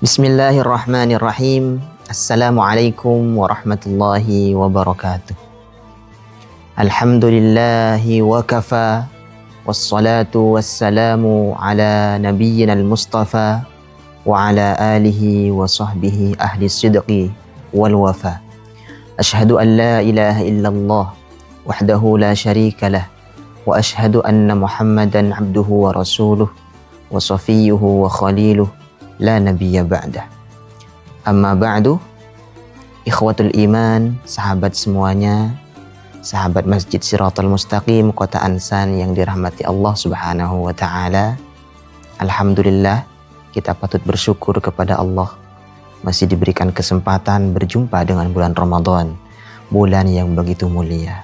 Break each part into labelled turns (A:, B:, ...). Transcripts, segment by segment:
A: Bismillahirrahmanirrahim. Assalamualaikum warahmatullahi wabarakatuh. Alhamdulillahi wa kafa. Wassalatu wassalamu ala nabiyyina al-mustafa wa ala alihi wa sahbihi ahli sidqi wal wafa. Ashhadu an la ilaha illallah wahdahu la syarika lah wa ashhadu anna Muhammadan abduhu wa rasuluh wa safiyyuhu wa khaliluh la nabiyya ba'dah. Amma ba'du, ikhwatul iman, sahabat semuanya, sahabat Masjid Siratal Mustaqim Kota Ansan yang dirahmati Allah Subhanahu wa taala. Alhamdulillah, kita patut bersyukur kepada Allah masih diberikan kesempatan berjumpa dengan bulan Ramadan, bulan yang begitu mulia.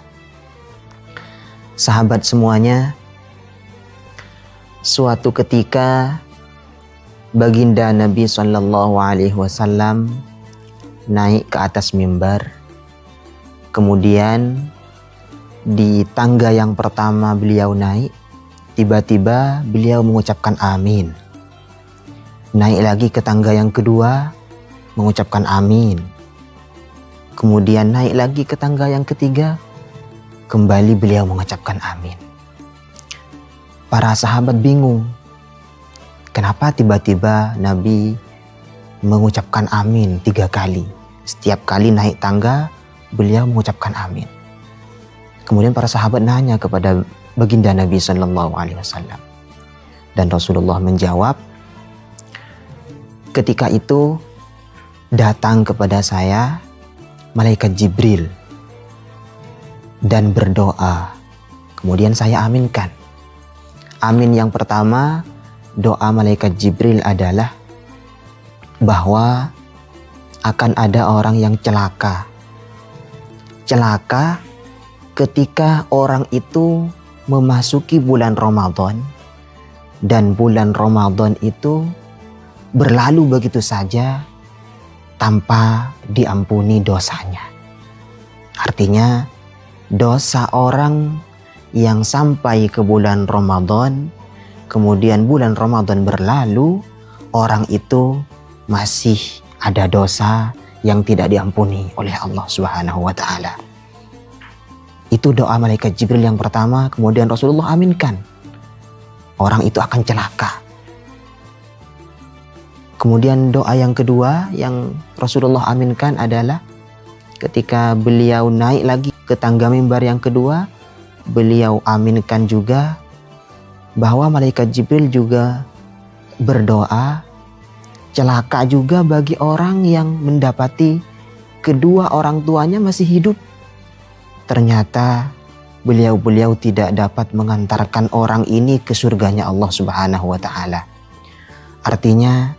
A: Sahabat semuanya, suatu ketika Baginda Nabi Sallallahu Alaihi Wasallam naik ke atas mimbar. Kemudian di tangga yang pertama beliau naik, tiba-tiba beliau mengucapkan amin. Naik lagi ke tangga yang kedua, mengucapkan amin. Kemudian naik lagi ke tangga yang ketiga, kembali beliau mengucapkan amin. Para sahabat bingung. Kenapa tiba-tiba Nabi mengucapkan amin 3 kali? Setiap kali naik tangga, beliau mengucapkan amin. Kemudian para sahabat nanya kepada baginda Nabi Sallallahu Alaihi Wasallam. Dan Rasulullah menjawab, ketika itu datang kepada saya malaikat Jibril dan berdoa. Kemudian saya aminkan. Amin yang pertama, doa malaikat Jibril adalah bahwa akan ada orang yang celaka. Celaka ketika orang itu memasuki bulan Ramadan dan bulan Ramadan itu berlalu begitu saja tanpa diampuni dosanya. Artinya dosa orang yang sampai ke bulan Ramadan, kemudian bulan Ramadan berlalu, orang itu masih ada dosa yang tidak diampuni oleh Allah Subhanahu wa taala. Itu doa malaikat Jibril yang pertama, kemudian Rasulullah aminkan. Orang itu akan celaka. Kemudian doa yang kedua yang Rasulullah aminkan adalah ketika beliau naik lagi ke tangga mimbar yang kedua, beliau aminkan juga bahwa malaikat Jibril juga berdoa, celaka juga bagi orang yang mendapati kedua orang tuanya masih hidup. Ternyata beliau tidak dapat mengantarkan orang ini ke surganya Allah Subhanahu wa taala. Artinya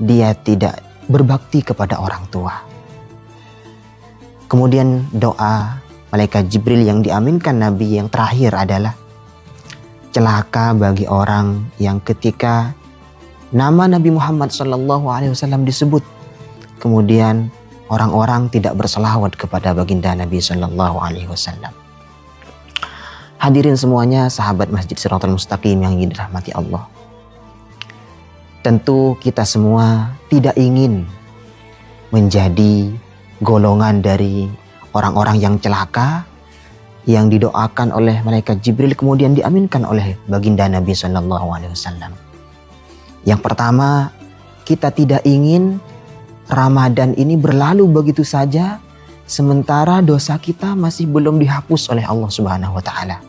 A: dia tidak berbakti kepada orang tua. Kemudian doa malaikat Jibril yang diaminkan Nabi yang terakhir adalah celaka bagi orang yang ketika nama Nabi Muhammad SAW disebut, kemudian orang-orang tidak berselawat kepada baginda Nabi SAW. Hadirin semuanya, sahabat Masjid Siratal Mustaqim yang dirahmati Allah. Tentu kita semua tidak ingin menjadi golongan dari orang-orang yang celaka, yang didoakan oleh malaikat Jibril kemudian diaminkan oleh baginda Nabi Sallallahu Alaihi Wasallam. Yang pertama, kita tidak ingin Ramadan ini berlalu begitu saja sementara dosa kita masih belum dihapus oleh Allah Subhanahu wa taala.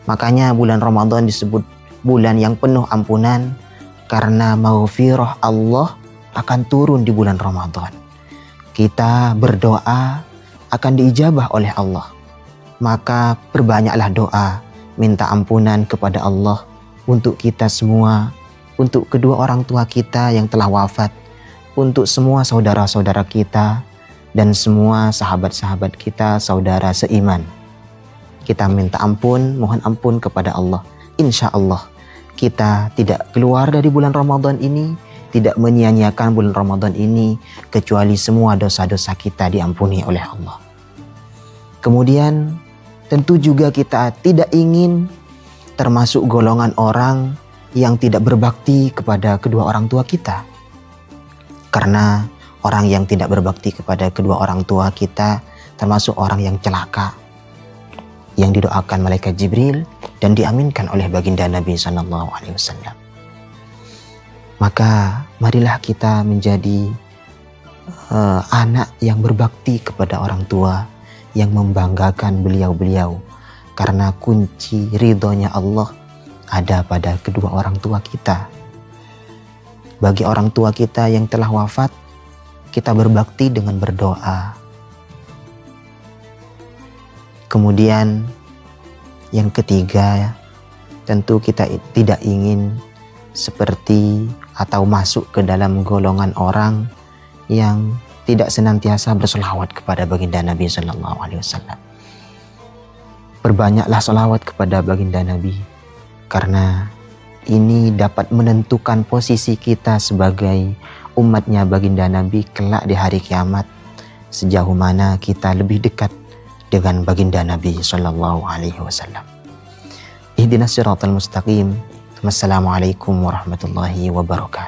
A: Makanya bulan Ramadan disebut bulan yang penuh ampunan karena maghfirah Allah akan turun di bulan Ramadan. Kita berdoa akan diijabah oleh Allah. Maka perbanyaklah doa, minta ampunan kepada Allah untuk kita semua, untuk kedua orang tua kita yang telah wafat, untuk semua saudara-saudara kita, dan semua sahabat-sahabat kita, saudara seiman. Kita minta ampun, mohon ampun kepada Allah. Insya Allah kita tidak keluar dari bulan Ramadan ini, tidak menyia-nyiakan bulan Ramadan ini, kecuali semua dosa-dosa kita diampuni oleh Allah. Kemudian tentu juga kita tidak ingin termasuk golongan orang yang tidak berbakti kepada kedua orang tua kita. Karena orang yang tidak berbakti kepada kedua orang tua kita termasuk orang yang celaka, yang didoakan malaikat Jibril dan diaminkan oleh baginda Nabi SAW. Maka marilah kita menjadi anak yang berbakti kepada orang tua, yang membanggakan beliau-beliau, karena kunci ridhonya Allah ada pada kedua orang tua kita. Bagi orang tua kita yang telah wafat, kita berbakti dengan berdoa. Kemudian yang ketiga, tentu kita tidak ingin seperti atau masuk ke dalam golongan orang yang tidak senantiasa berselawat kepada baginda Nabi SAW. Perbanyaklah selawat kepada baginda Nabi, karena ini dapat menentukan posisi kita sebagai umatnya baginda Nabi kelak di hari kiamat, sejauh mana kita lebih dekat dengan baginda Nabi SAW. Ihdinas siratal mustaqim. Wassalamualaikum warahmatullahi wabarakatuh.